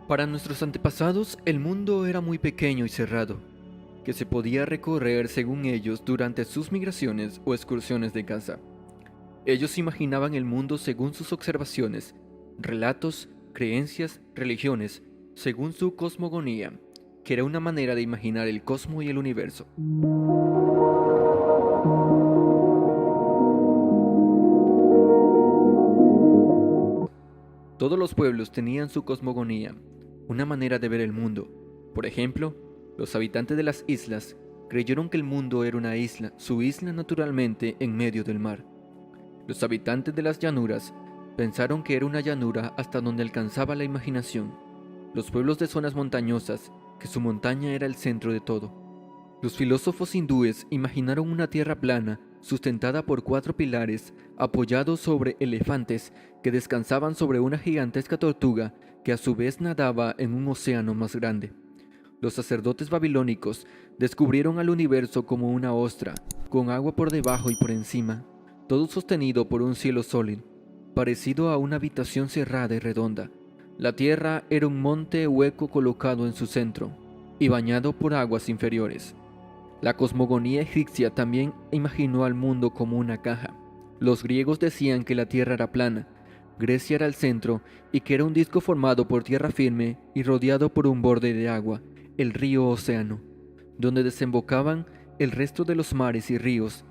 Para nuestros antepasados, el mundo era muy pequeño y cerrado, que se podía recorrer según ellos durante sus migraciones o excursiones de caza. Ellos imaginaban el mundo según sus observaciones, relatos, creencias, religiones, según su cosmogonía, que era una manera de imaginar el cosmos y el universo. Todos los pueblos tenían su cosmogonía, una manera de ver el mundo. Por ejemplo, los habitantes de las islas creyeron que el mundo era una isla, su isla naturalmente en medio del mar. Los habitantes de las llanuras pensaron que era una llanura hasta donde alcanzaba la imaginación. Los pueblos de zonas montañosas, que su montaña era el centro de todo. Los filósofos hindúes imaginaron una tierra plana, sustentada por 4 pilares, apoyados sobre elefantes que descansaban sobre una gigantesca tortuga que a su vez nadaba en un océano más grande. Los sacerdotes babilónicos descubrieron al universo como una ostra, con agua por debajo y por encima, todo sostenido por un cielo sólido, parecido a una habitación cerrada y redonda. La tierra era un monte hueco colocado en su centro y bañado por aguas inferiores. La cosmogonía egipcia también imaginó al mundo como una caja. Los griegos decían que la tierra era plana, Grecia era el centro y que era un disco formado por tierra firme y rodeado por un borde de agua, el río Océano, donde desembocaban el resto de los mares y ríos.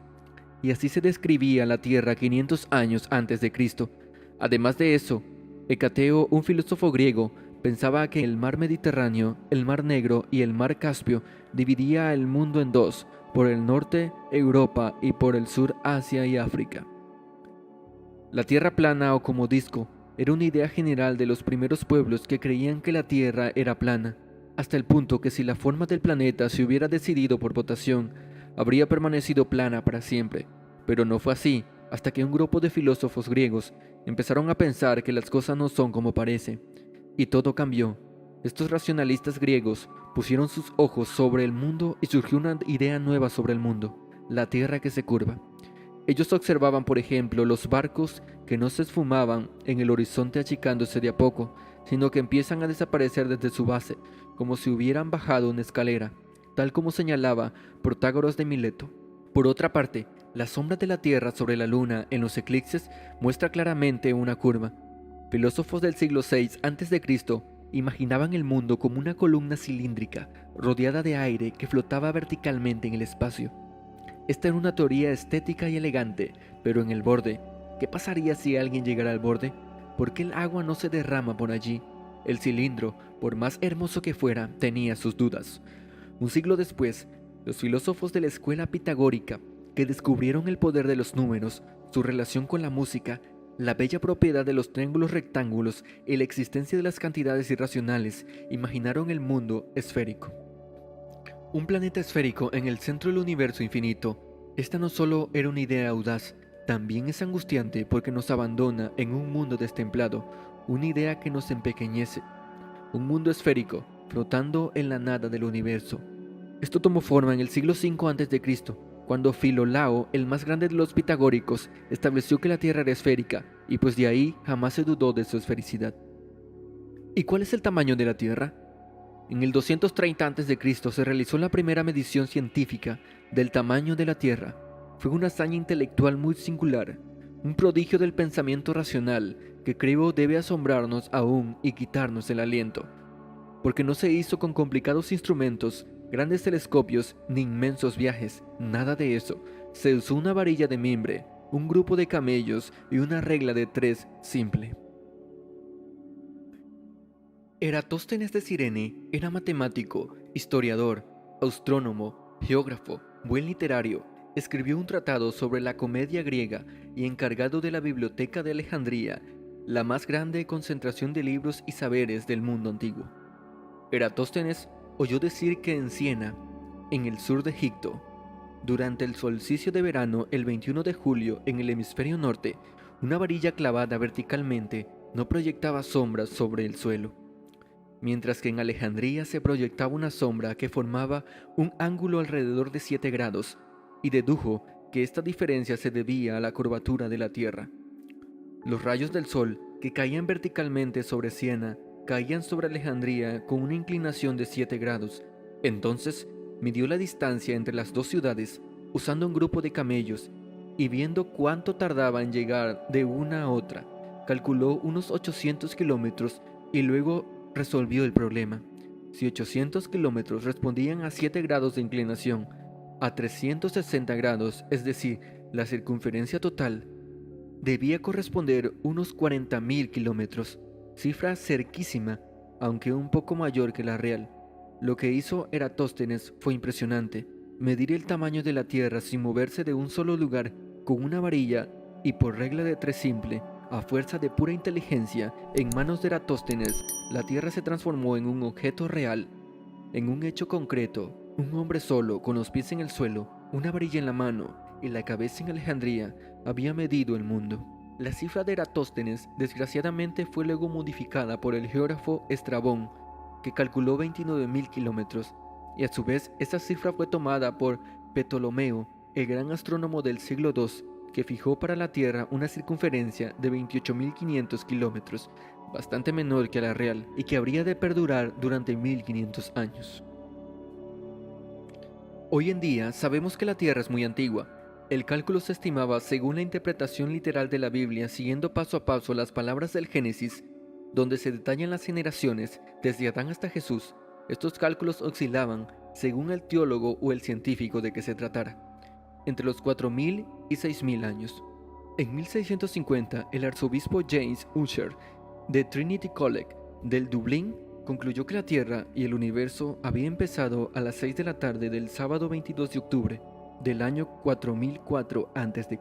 Y así se describía la tierra 500 años antes de Cristo. Además de eso, Hecateo, un filósofo griego, pensaba que el mar Mediterráneo, el mar Negro y el mar Caspio dividía el mundo en dos, por el norte Europa y por el sur Asia y África. La tierra plana o como disco era una idea general de los primeros pueblos que creían que la tierra era plana, hasta el punto que si la forma del planeta se hubiera decidido por votación, habría permanecido plana para siempre. Pero no fue así, hasta que un grupo de filósofos griegos empezaron a pensar que las cosas no son como parece, y todo cambió. Estos racionalistas griegos pusieron sus ojos sobre el mundo y surgió una idea nueva sobre el mundo, la tierra que se curva. Ellos observaban, por ejemplo, los barcos que no se esfumaban en el horizonte achicándose de a poco, sino que empiezan a desaparecer desde su base, como si hubieran bajado una escalera, tal como señalaba Protágoras de Mileto. Por otra parte, la sombra de la Tierra sobre la Luna en los eclipses muestra claramente una curva. Filósofos del siglo VI a.C. imaginaban el mundo como una columna cilíndrica, rodeada de aire que flotaba verticalmente en el espacio. Esta era una teoría estética y elegante, pero en el borde, ¿qué pasaría si alguien llegara al borde? ¿Por qué el agua no se derrama por allí? El cilindro, por más hermoso que fuera, tenía sus dudas. Un siglo después, los filósofos de la escuela pitagórica, que descubrieron el poder de los números, su relación con la música, la bella propiedad de los triángulos rectángulos y la existencia de las cantidades irracionales, imaginaron el mundo esférico. Un planeta esférico en el centro del universo infinito. Esta no solo era una idea audaz, también es angustiante porque nos abandona en un mundo destemplado, una idea que nos empequeñece. Un mundo esférico, flotando en la nada del universo. Esto tomó forma en el siglo V a.C., cuando Filolao, el más grande de los pitagóricos, estableció que la Tierra era esférica, y pues de ahí jamás se dudó de su esfericidad. ¿Y cuál es el tamaño de la Tierra? En el 230 a.C. se realizó la primera medición científica del tamaño de la Tierra. Fue una hazaña intelectual muy singular, un prodigio del pensamiento racional que creo debe asombrarnos aún y quitarnos el aliento, porque no se hizo con complicados instrumentos, grandes telescopios ni inmensos viajes, nada de eso. Se usó una varilla de mimbre, un grupo de camellos y una regla de 3 simple. Eratóstenes de Cirene era matemático, historiador, astrónomo, geógrafo, buen literario. Escribió un tratado sobre la comedia griega y encargado de la Biblioteca de Alejandría, la más grande concentración de libros y saberes del mundo antiguo. Eratóstenes oyó decir que en Siena, en el sur de Egipto, durante el solsticio de verano el 21 de julio en el hemisferio norte, una varilla clavada verticalmente no proyectaba sombras sobre el suelo, mientras que en Alejandría se proyectaba una sombra que formaba un ángulo alrededor de 7 grados, y dedujo que esta diferencia se debía a la curvatura de la Tierra. Los rayos del sol que caían verticalmente sobre Siena caían sobre Alejandría con una inclinación de 7 grados. Entonces midió la distancia entre las dos ciudades usando un grupo de camellos y viendo cuánto tardaba en llegar de una a otra, calculó unos 800 kilómetros y luego resolvió el problema. Si 800 kilómetros respondían a 7 grados de inclinación, a 360 grados, es decir, la circunferencia total, debía corresponder unos 40.000 kilómetros, cifra cerquísima, aunque un poco mayor que la real. Lo que hizo Eratóstenes fue impresionante: medir el tamaño de la Tierra sin moverse de un solo lugar con una varilla y por regla de 3 simple, a fuerza de pura inteligencia. En manos de Eratóstenes, la Tierra se transformó en un objeto real, en un hecho concreto. Un hombre solo, con los pies en el suelo, una varilla en la mano y la cabeza en Alejandría, había medido el mundo. La cifra de Eratóstenes, desgraciadamente, fue luego modificada por el geógrafo Estrabón, que calculó 29.000 kilómetros, y a su vez esa cifra fue tomada por Ptolomeo, el gran astrónomo del siglo II, que fijó para la Tierra una circunferencia de 28.500 kilómetros, bastante menor que la real, y que habría de perdurar durante 1.500 años. Hoy en día sabemos que la Tierra es muy antigua. El cálculo se estimaba según la interpretación literal de la Biblia, siguiendo paso a paso las palabras del Génesis, donde se detallan las generaciones desde Adán hasta Jesús. Estos cálculos oscilaban, según el teólogo o el científico de que se tratara, entre los 4.000 y 6.000 años. En 1650, el arzobispo James Ussher, de Trinity College del Dublín, concluyó que la Tierra y el universo había empezado a las 6 de la tarde del sábado 22 de octubre del año 4004 a.C.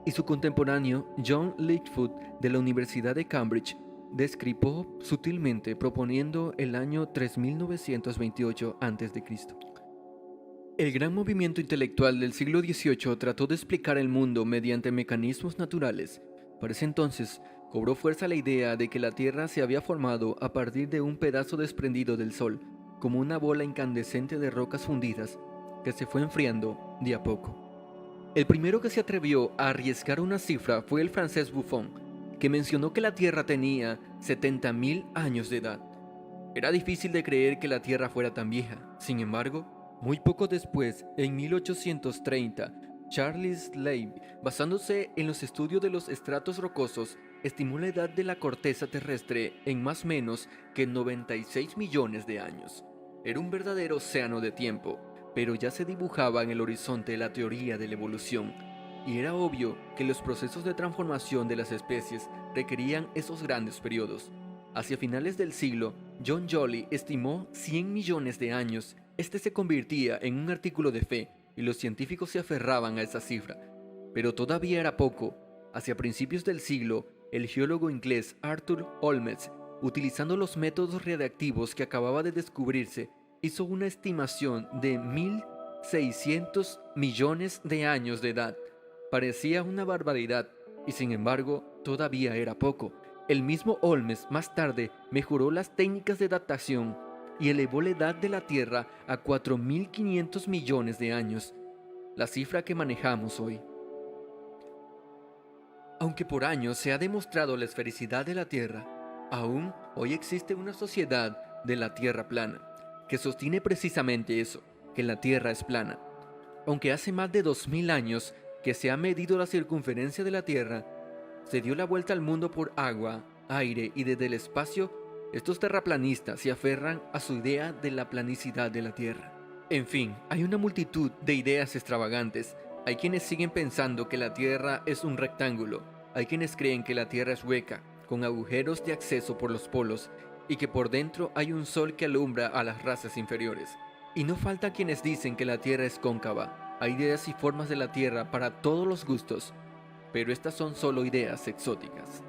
Y su contemporáneo John Lightfoot de la Universidad de Cambridge descripó sutilmente proponiendo el año 3928 a.C. El gran movimiento intelectual del siglo XVIII trató de explicar el mundo mediante mecanismos naturales. Para ese entonces, cobró fuerza la idea de que la Tierra se había formado a partir de un pedazo desprendido del Sol, como una bola incandescente de rocas fundidas, que se fue enfriando de a poco. El primero que se atrevió a arriesgar una cifra fue el francés Buffon, que mencionó que la Tierra tenía 70.000 años de edad. Era difícil de creer que la Tierra fuera tan vieja. Sin embargo, muy poco después, en 1830, Charles Lyell, basándose en los estudios de los estratos rocosos, estimó la edad de la corteza terrestre en más o menos que 96 millones de años. Era un verdadero océano de tiempo, pero ya se dibujaba en el horizonte la teoría de la evolución, y era obvio que los procesos de transformación de las especies requerían esos grandes periodos. Hacia finales del siglo, John Joly estimó 100 millones de años. Este se convertía en un artículo de fe, y los científicos se aferraban a esa cifra. Pero todavía era poco. Hacia principios del siglo, el geólogo inglés Arthur Olmsted, utilizando los métodos radiactivos que acababa de descubrirse, hizo una estimación de 1.600 millones de años de edad. Parecía una barbaridad, y sin embargo, todavía era poco. El mismo Olmsted más tarde mejoró las técnicas de datación y elevó la edad de la Tierra a 4.500 millones de años, la cifra que manejamos hoy. Aunque por años se ha demostrado la esfericidad de la Tierra, aún hoy existe una sociedad de la Tierra plana, que sostiene precisamente eso, que la Tierra es plana. Aunque hace más de 2.000 años que se ha medido la circunferencia de la Tierra, se dio la vuelta al mundo por agua, aire y desde el espacio, estos terraplanistas se aferran a su idea de la planicidad de la Tierra. En fin, hay una multitud de ideas extravagantes. Hay quienes siguen pensando que la Tierra es un rectángulo, hay quienes creen que la Tierra es hueca, con agujeros de acceso por los polos, y que por dentro hay un sol que alumbra a las razas inferiores. Y no falta quienes dicen que la Tierra es cóncava. Hay ideas y formas de la Tierra para todos los gustos, pero estas son solo ideas exóticas.